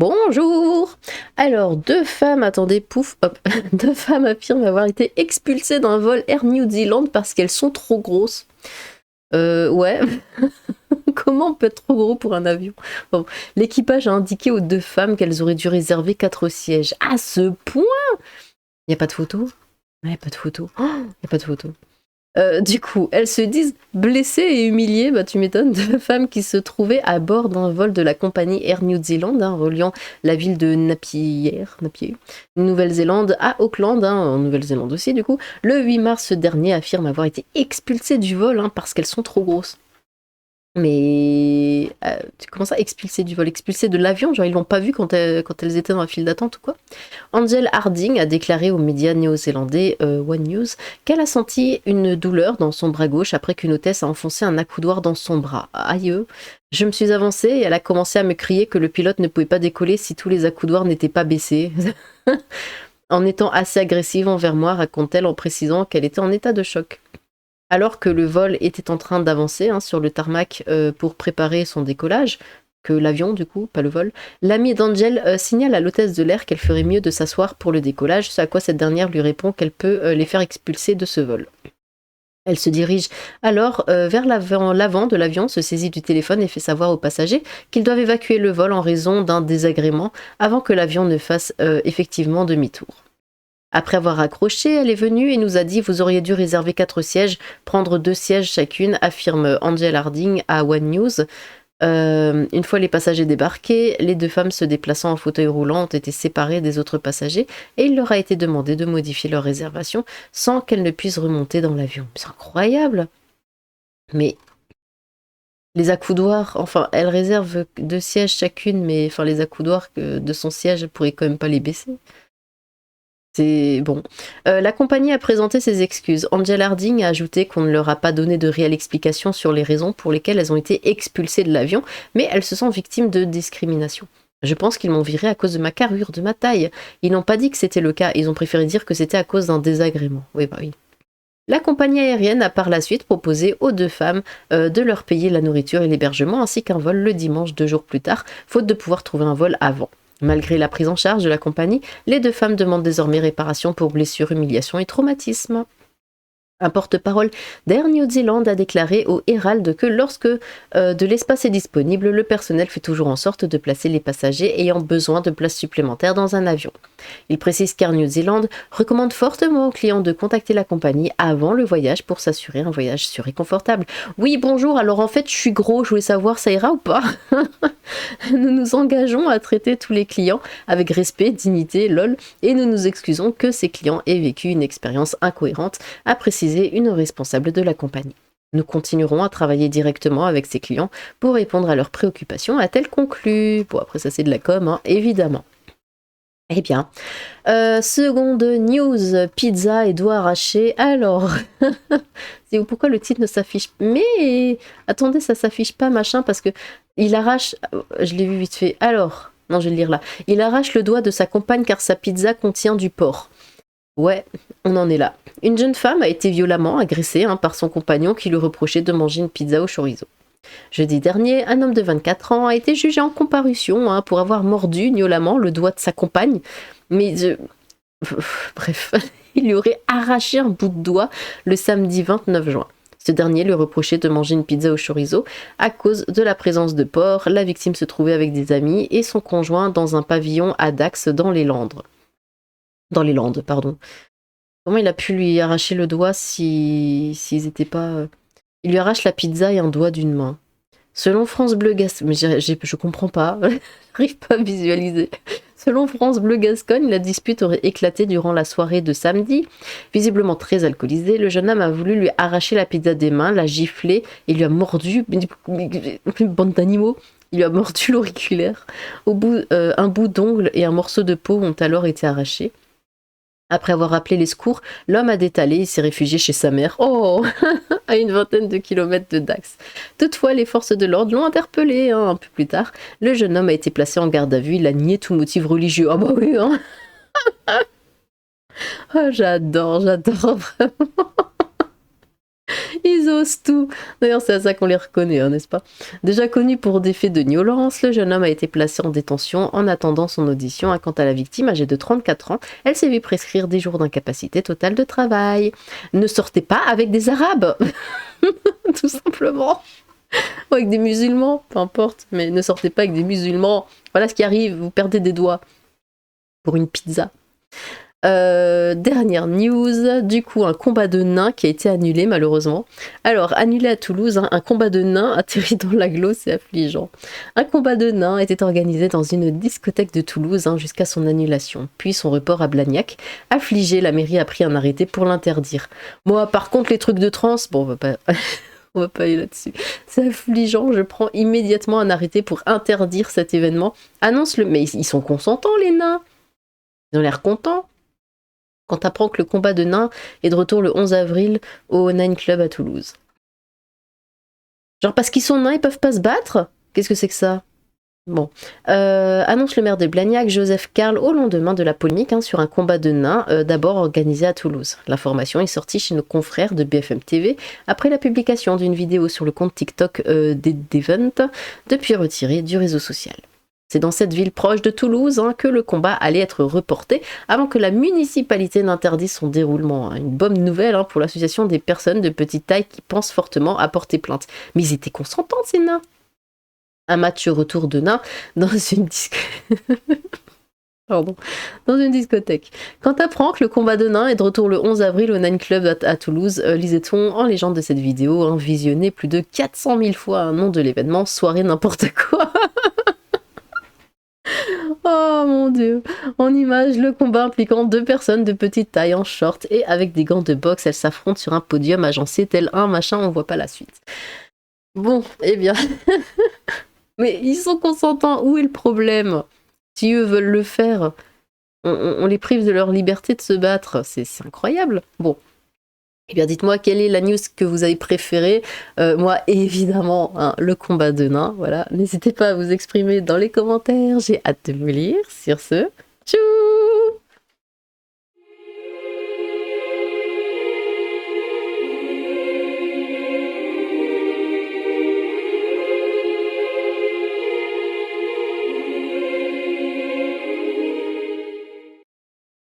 Bonjour. Alors, deux femmes, attendez, pouf, hop, deux femmes affirment avoir été expulsées d'un vol Air New Zealand parce qu'elles sont trop grosses. Ouais. Comment on peut être trop gros pour un avion? Bon, l'équipage a indiqué aux deux femmes qu'elles auraient dû réserver 4 sièges. À ce point? Il n'y a pas de photo? Ouais, pas de photo. Il n'y a pas de photo. Du coup, elles se disent blessées et humiliées, bah tu m'étonnes, deux femmes qui se trouvaient à bord d'un vol de la compagnie Air New Zealand, reliant la ville de Napier, Nouvelle-Zélande à Auckland, en Nouvelle-Zélande aussi du coup, le 8 mars dernier affirment avoir été expulsées du vol parce qu'elles sont trop grosses. Mais comment ça, expulsées du vol? Expulsées de l'avion? Genre ils l'ont pas vu quand elles étaient dans la file d'attente ou quoi? Angel Harding a déclaré aux médias néo-zélandais One News qu'elle a senti une douleur dans son bras gauche après qu'une hôtesse a enfoncé un accoudoir dans son bras. Aïe, je me suis avancée et elle a commencé à me crier que le pilote ne pouvait pas décoller si tous les accoudoirs n'étaient pas baissés. En étant assez agressive envers moi, raconte-t-elle en précisant qu'elle était en état de choc. Alors que le vol était en train d'avancer sur le tarmac pour préparer son décollage, que l'avion du coup, pas le vol, l'amie d'Angel signale à l'hôtesse de l'air qu'elle ferait mieux de s'asseoir pour le décollage, ce à quoi cette dernière lui répond qu'elle peut les faire expulser de ce vol. Elle se dirige alors vers l'avant de l'avion, se saisit du téléphone et fait savoir aux passagers qu'ils doivent évacuer le vol en raison d'un désagrément avant que l'avion ne fasse effectivement demi-tour. Après avoir accroché, elle est venue et nous a dit « Vous auriez dû réserver 4 sièges, prendre 2 sièges chacune », affirme Angel Harding à One News. Une fois les passagers débarqués, les deux femmes se déplaçant en fauteuil roulant ont été séparées des autres passagers et il leur a été demandé de modifier leur réservation sans qu'elles ne puissent remonter dans l'avion. C'est incroyable! Mais les accoudoirs, enfin, elle réserve 2 sièges chacune, mais enfin, les accoudoirs de son siège, elle pourrait quand même pas les baisser. C'est bon. La compagnie a présenté ses excuses. Angel Harding a ajouté qu'on ne leur a pas donné de réelle explication sur les raisons pour lesquelles elles ont été expulsées de l'avion, mais elles se sentent victimes de discrimination. Je pense qu'ils m'ont viré à cause de ma carrure, de ma taille. Ils n'ont pas dit que c'était le cas, ils ont préféré dire que c'était à cause d'un désagrément. Oui, bah oui. La compagnie aérienne a par la suite proposé aux deux femmes de leur payer la nourriture et l'hébergement ainsi qu'un vol le dimanche 2 jours plus tard, faute de pouvoir trouver un vol avant. Malgré la prise en charge de la compagnie, les deux femmes demandent désormais réparation pour blessures, humiliations et traumatismes. Un porte-parole d'Air New Zealand a déclaré au Herald que lorsque de l'espace est disponible, le personnel fait toujours en sorte de placer les passagers ayant besoin de places supplémentaires dans un avion. Il précise qu'Air New Zealand recommande fortement aux clients de contacter la compagnie avant le voyage pour s'assurer un voyage sûr et confortable. Oui, bonjour, alors en fait je suis gros, je voulais savoir ça ira ou pas? Nous nous engageons à traiter tous les clients avec respect, dignité, lol, et nous nous excusons que ces clients aient vécu une expérience incohérente, a précisé une responsable de la compagnie. Nous continuerons à travailler directement avec ces clients pour répondre à leurs préoccupations, a-t-elle conclu. Bon, après ça c'est de la com, évidemment. Eh bien, seconde news, pizza et doigts arrachés. Alors, pourquoi le titre ne s'affiche pas? Mais attendez, ça s'affiche pas machin parce que il arrache. Je l'ai vu vite fait. Alors, non, je vais le lire là. Il arrache le doigt de sa compagne car sa pizza contient du porc. Ouais, on en est là. Une jeune femme a été violemment agressée par son compagnon qui lui reprochait de manger une pizza au chorizo. Jeudi dernier, un homme de 24 ans a été jugé en comparution pour avoir mordu violemment le doigt de sa compagne. Mais bref, il lui aurait arraché un bout de doigt le samedi 29 juin. Ce dernier lui reprochait de manger une pizza au chorizo à cause de la présence de porc. La victime se trouvait avec des amis et son conjoint dans un pavillon à Dax dans les Landes. Dans les Landes, pardon. Comment il a pu lui arracher le doigt s'ils étaient pas... Il lui arrache la pizza et un doigt d'une main. Selon France Bleu Gascogne... Mais je comprends pas, j'arrive pas à visualiser. Selon France Bleu Gascogne, la dispute aurait éclaté durant la soirée de samedi. Visiblement très alcoolisé, le jeune homme a voulu lui arracher la pizza des mains, l'a giflé et lui a mordu... Une bande d'animaux. Il lui a mordu l'auriculaire. Au bout, un bout d'ongle et un morceau de peau ont alors été arrachés. Après avoir appelé les secours, l'homme a détalé et s'est réfugié chez sa mère, à une vingtaine de kilomètres de Dax. Toutefois, les forces de l'ordre l'ont interpellé un peu plus tard. Le jeune homme a été placé en garde à vue, il a nié tout motif religieux. Ah bah oui, j'adore, vraiment. Ils osent tout. D'ailleurs, c'est à ça qu'on les reconnaît, hein, n'est-ce pas? Déjà connu pour des faits de violence, le jeune homme a été placé en détention en attendant son audition. Quant à la victime, âgée de 34 ans, elle s'est vue prescrire des jours d'incapacité totale de travail. Ne sortez pas avec des Arabes, tout simplement. Ou avec des musulmans, peu importe, mais ne sortez pas avec des musulmans. Voilà ce qui arrive, vous perdez des doigts pour une pizza. Dernière news, du coup un combat de nains qui a été annulé malheureusement. Alors annulé à Toulouse, hein, un combat de nains atterri dans l'agglo, c'est affligeant. Un combat de nains était organisé dans une discothèque de Toulouse jusqu'à son annulation, puis son report à Blagnac. Affligé, la mairie a pris un arrêté pour l'interdire. Moi par contre les trucs de trans, bon on va pas... On va pas aller là-dessus. C'est affligeant, je prends immédiatement un arrêté pour interdire cet événement. Annonce-le, mais ils sont consentants les nains. Ils ont l'air contents. Quand t'apprends que le combat de nains est de retour le 11 avril au Nine Club à Toulouse. Genre parce qu'ils sont nains, ils peuvent pas se battre? Qu'est-ce que c'est que ça? Bon. Annonce le maire de Blagnac, Joseph Carle, au lendemain de la polémique sur un combat de nains d'abord organisé à Toulouse. L'information est sortie chez nos confrères de BFM TV après la publication d'une vidéo sur le compte TikTok d'Event, depuis retiré du réseau social. C'est dans cette ville proche de Toulouse que le combat allait être reporté avant que la municipalité n'interdise son déroulement. Une bonne nouvelle pour l'association des personnes de petite taille qui pensent fortement à porter plainte. Mais ils étaient consentants ces nains. Un match retour de nains dans une dans une discothèque. Quand t'apprends que le combat de nains est de retour le 11 avril au Nine Club à Toulouse, lisait-on en légende de cette vidéo, visionné plus de 400 000 fois un nom de l'événement, soirée n'importe quoi. Oh mon dieu. En image, le combat impliquant deux personnes de petite taille en short et avec des gants de boxe, elles s'affrontent sur un podium agencé tel un machin, on voit pas la suite. Bon, eh bien... Mais ils sont consentants, où est le problème? Si eux veulent le faire, on les prive de leur liberté de se battre, c'est incroyable. Bon. Eh bien, dites-moi quelle est la news que vous avez préférée. Moi, évidemment, le combat de nains. Voilà. N'hésitez pas à vous exprimer dans les commentaires. J'ai hâte de vous lire. Sur ce, tchou!